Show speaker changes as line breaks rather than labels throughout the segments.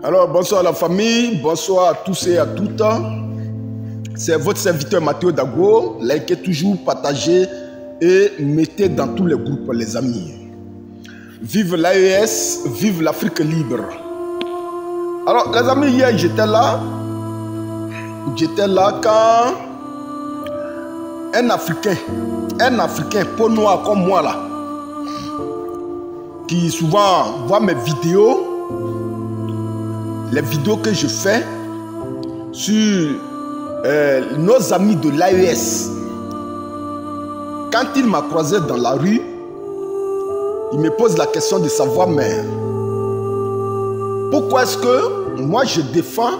Alors, bonsoir à la famille, bonsoir à tous et à toutes. C'est votre serviteur Mathieu Dago. Likez toujours, partagez et mettez dans tous les groupes, les amis. Vive l'AES, vive l'Afrique libre. Alors, les amis, hier, j'étais là quand un Africain, peau noire comme moi là, qui souvent voit mes vidéos, les vidéos que je fais sur nos amis de l'AES. Quand il m'a croisé dans la rue, il me pose la question de savoir, mais pourquoi est-ce que moi je défends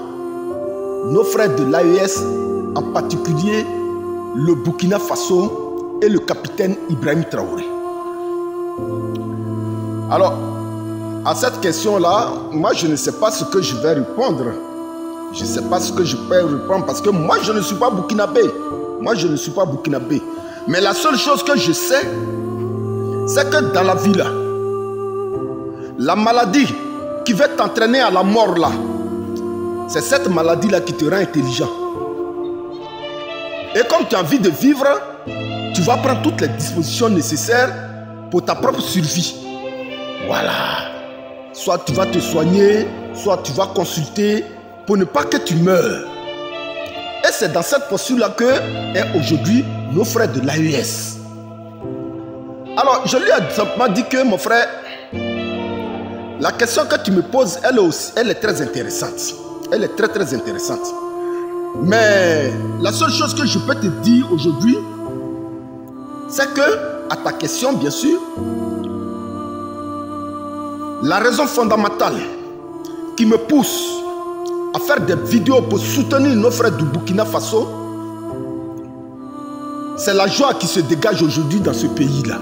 nos frères de l'AES, en particulier le Burkina Faso et le capitaine Ibrahim Traoré? Alors, à cette question-là, moi je ne sais pas ce que je vais répondre. Je ne sais pas ce que je peux répondre parce que moi je ne suis pas burkinabé. Mais la seule chose que je sais, c'est que dans la vie là, la maladie qui va t'entraîner à la mort là, c'est cette maladie là qui te rend intelligent. Et comme tu as envie de vivre, tu vas prendre toutes les dispositions nécessaires pour ta propre survie. Voilà. Soit tu vas te soigner, soit tu vas consulter pour ne pas que tu meures. Et c'est dans cette posture-là que est aujourd'hui nos frères de l'AES. Alors, je lui ai simplement dit que mon frère, la question que tu me poses, elle est très intéressante. Elle est très très intéressante. Mais la seule chose que je peux te dire aujourd'hui, c'est que, à ta question bien sûr, la raison fondamentale qui me pousse à faire des vidéos pour soutenir nos frères du Burkina Faso, c'est la joie qui se dégage aujourd'hui dans ce pays-là.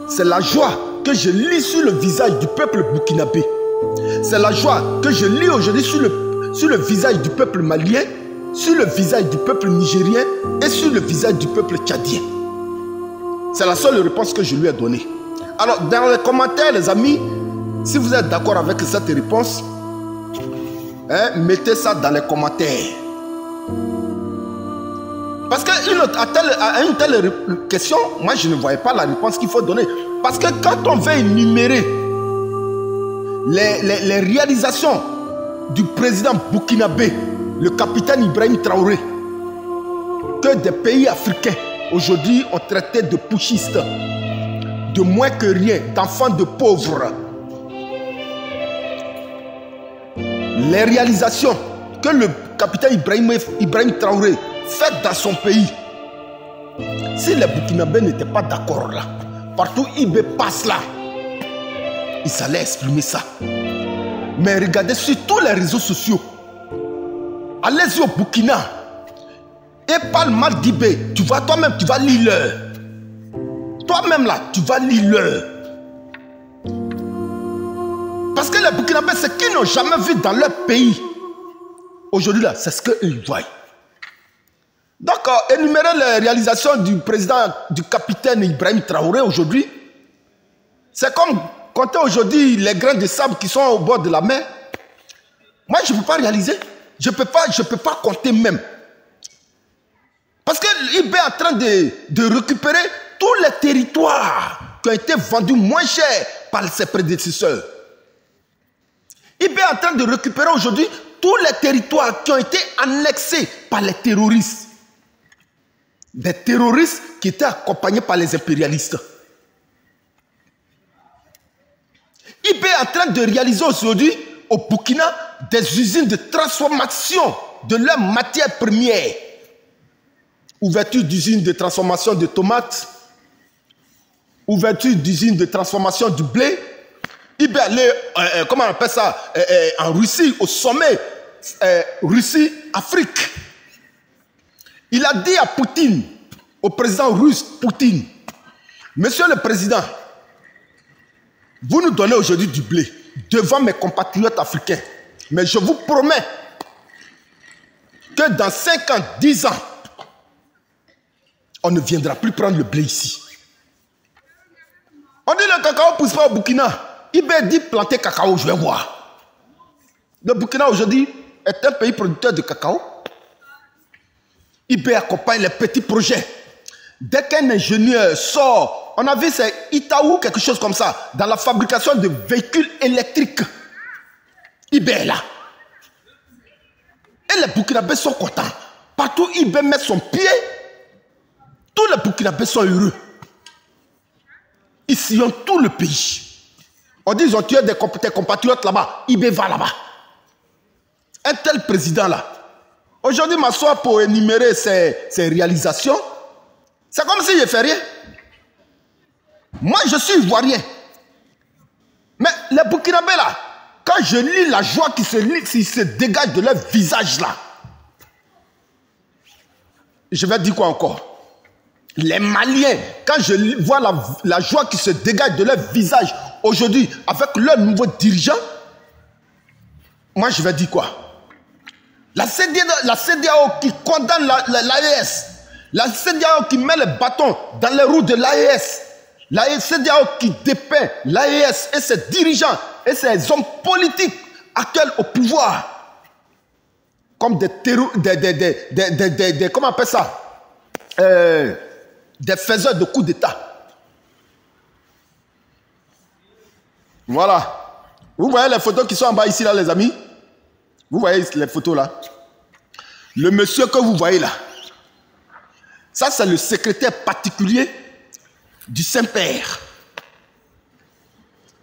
C'est la joie que je lis sur le visage du peuple burkinabé. C'est la joie que je lis aujourd'hui sur le visage du peuple malien, sur le visage du peuple nigérien et sur le visage du peuple tchadien. C'est la seule réponse que je lui ai donnée. Alors, dans les commentaires, les amis, si vous êtes d'accord avec cette réponse, mettez ça dans les commentaires. Parce qu'à une telle question, moi, je ne voyais pas la réponse qu'il faut donner. Parce que quand on veut énumérer les réalisations du président burkinabé, le capitaine Ibrahim Traoré, que des pays africains aujourd'hui ont traité de putschistes, de moins que rien, d'enfants de pauvres. Les réalisations que le capitaine Ibrahim Traoré fait dans son pays, si les Burkinabés n'étaient pas d'accord là, partout il passe là, ils allaient exprimer ça. Mais regardez sur tous les réseaux sociaux, allez-y au Burkina et parle mal d'Ibé, tu vas toi-même, tu vas lire l'heure. Toi-même là, tu vas lire l'heure. Parce que les Burkinabés, ce qu'ils n'ont jamais vu dans leur pays, aujourd'hui là, c'est ce qu'ils voient. Donc, énumérer les réalisations du président, du capitaine Ibrahim Traoré aujourd'hui, c'est comme compter aujourd'hui les grains de sable qui sont au bord de la mer. Moi, je ne peux pas réaliser. Je ne peux pas compter même. Parce qu'il est en train de récupérer tous les territoires qui ont été vendus moins cher par ses prédécesseurs. Il est en train de récupérer aujourd'hui tous les territoires qui ont été annexés par les terroristes. Des terroristes qui étaient accompagnés par les impérialistes. Il est en train de réaliser aujourd'hui au Burkina des usines de transformation de leurs matières premières. Ouverture d'usines de transformation de tomates, ouverture d'usines de transformation du blé. Il est allé, comment on appelle ça, en Russie, au sommet Russie-Afrique. Il a dit à Poutine, au président russe Poutine, monsieur le président, vous nous donnez aujourd'hui du blé devant mes compatriotes africains. Mais je vous promets que dans 5 ans, 10 ans, on ne viendra plus prendre le blé ici. On dit le cacao ne pousse pas au Burkina. Il dit planter cacao, je vais voir. Le Burkina aujourd'hui est un pays producteur de cacao. IB accompagne les petits projets. Dès qu'un ingénieur sort, on a vu c'est Itaou, quelque chose comme ça, dans la fabrication de véhicules électriques. IB est là. Et les Burkinabés sont contents. Partout où IB met son pied, tous les Burkinabés sont heureux. Ils sillonnent tout le pays. On dit ils ont tué des compatriotes là-bas. IB va là-bas. Un tel président-là. Aujourd'hui, m'asseoir pour énumérer ses réalisations, c'est comme s'il ne fait rien. Moi, je suis ivoirien. Mais les Burkinabés là, quand je lis la joie qui se dégage de leur visage là, je vais dire quoi encore? Les Maliens, quand je vois la joie qui se dégage de leur visage aujourd'hui avec leur nouveau dirigeant, moi je vais dire quoi? La CEDEAO qui condamne l'AES, la CEDEAO qui met le bâton dans les roues de l'AES, la CEDEAO qui dépeint l'AES et ses dirigeants et ses hommes politiques actuels au pouvoir comme des comment on appelle ça, des faiseurs de coups d'État. Voilà. Vous voyez les photos qui sont en bas ici là, les amis? Vous voyez les photos là? Le monsieur que vous voyez là, ça c'est le secrétaire particulier du Saint-Père.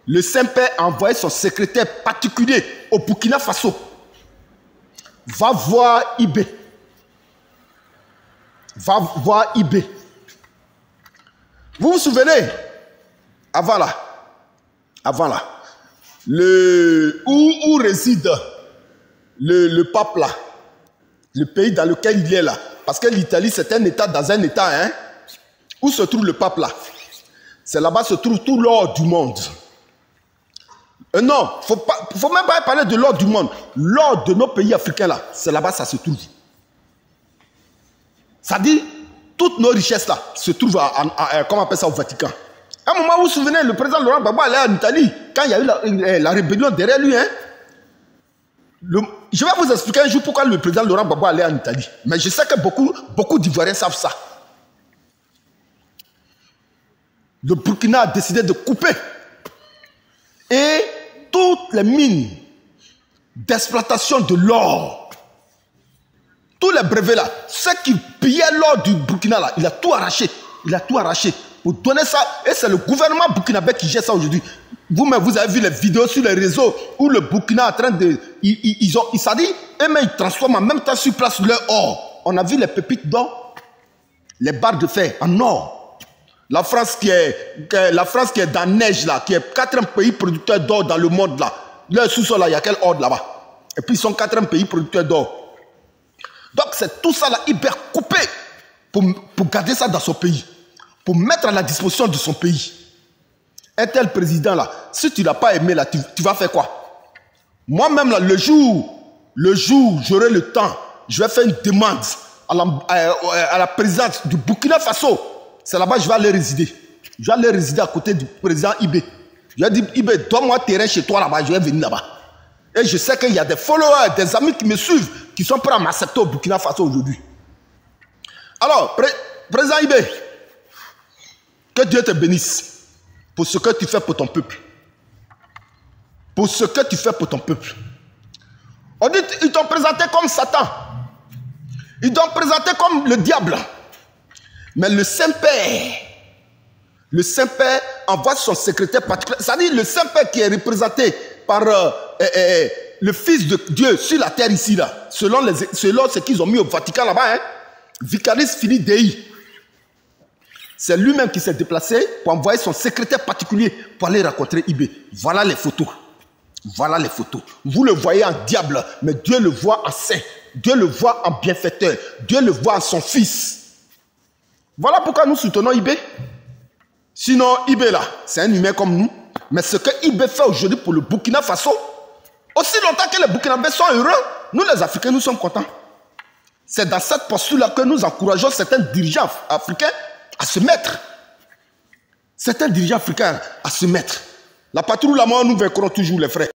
Le Saint-Père a envoyé son secrétaire particulier au Burkina Faso. Va voir IB. Va voir IB. Vous vous souvenez? Avant là, où réside le pape là, le pays dans lequel il est là, parce que l'Italie c'est un état dans un état, hein. Où se trouve le pape là? C'est là-bas se trouve tout l'or du monde. Non, faut même pas parler de l'or du monde. L'or de nos pays africains là, c'est là-bas ça se trouve. Ça dit, toutes nos richesses là se trouvent comment on appelle ça, au Vatican. À un moment, vous vous souvenez, le président Laurent Gbagbo allait en Italie, quand il y a eu la rébellion derrière lui, hein. Je vais vous expliquer un jour pourquoi le président Laurent Gbagbo allait en Italie. Mais je sais que beaucoup d'Ivoiriens savent ça. Le Burkina a décidé de couper. Et toutes les mines d'exploitation de l'or, tous les brevets là, ceux qui pillaient l'or du Burkina là, il a tout arraché. Il a tout arraché pour donner ça. Et c'est le gouvernement burkinabé qui gère ça aujourd'hui. Vous-même, vous avez vu les vidéos sur les réseaux où le Burkina est en train de... Il s'est dit, ils transforment en même temps sur place leur or. On a vu les pépites d'or, les barres de fer en or. La France qui est dans la neige là, qui est 4e pays producteur d'or dans le monde là. Leur sous-sol là, il y a quel or là-bas? Et puis ils sont 4e pays producteur d'or. Donc c'est tout ça là, hyper coupé pour garder ça dans son pays. Pour mettre à la disposition de son pays. Un tel président là, si tu ne l'as pas aimé là, tu vas faire quoi? Moi-même là, le jour j'aurai le temps, je vais faire une demande à la présidence du Burkina Faso. C'est là-bas que je vais aller résider. Je vais aller résider à côté du président IB. Je vais dire, IB, donne-moi terrain chez toi là-bas, je vais venir là-bas. Et je sais qu'il y a des followers, des amis qui me suivent, qui sont prêts à m'accepter au Burkina Faso aujourd'hui. Alors, président IB, que Dieu te bénisse pour ce que tu fais pour ton peuple. Pour ce que tu fais pour ton peuple. On dit, ils t'ont présenté comme Satan. Ils t'ont présenté comme le diable. Mais le Saint-Père envoie son secrétaire particulier. C'est-à-dire le Saint-Père qui est représenté par le Fils de Dieu sur la terre ici, là, selon ce qu'ils ont mis au Vatican là-bas, hein, Vicaris Filii Dei. C'est lui-même qui s'est déplacé pour envoyer son secrétaire particulier pour aller rencontrer IB. Voilà les photos. Voilà les photos. Vous le voyez en diable, mais Dieu le voit en saint. Dieu le voit en bienfaiteur. Dieu le voit en son fils. Voilà pourquoi nous soutenons IB. Sinon, IB là, c'est un humain comme nous. Mais ce que IB fait aujourd'hui pour le Burkina Faso, aussi longtemps que les Burkinabés sont heureux, nous les Africains, nous sommes contents. C'est dans cette posture-là que nous encourageons certains dirigeants africains à se mettre. Certains dirigeants africains à se mettre. La patrouille, la mort, nous vaincrons toujours les frères.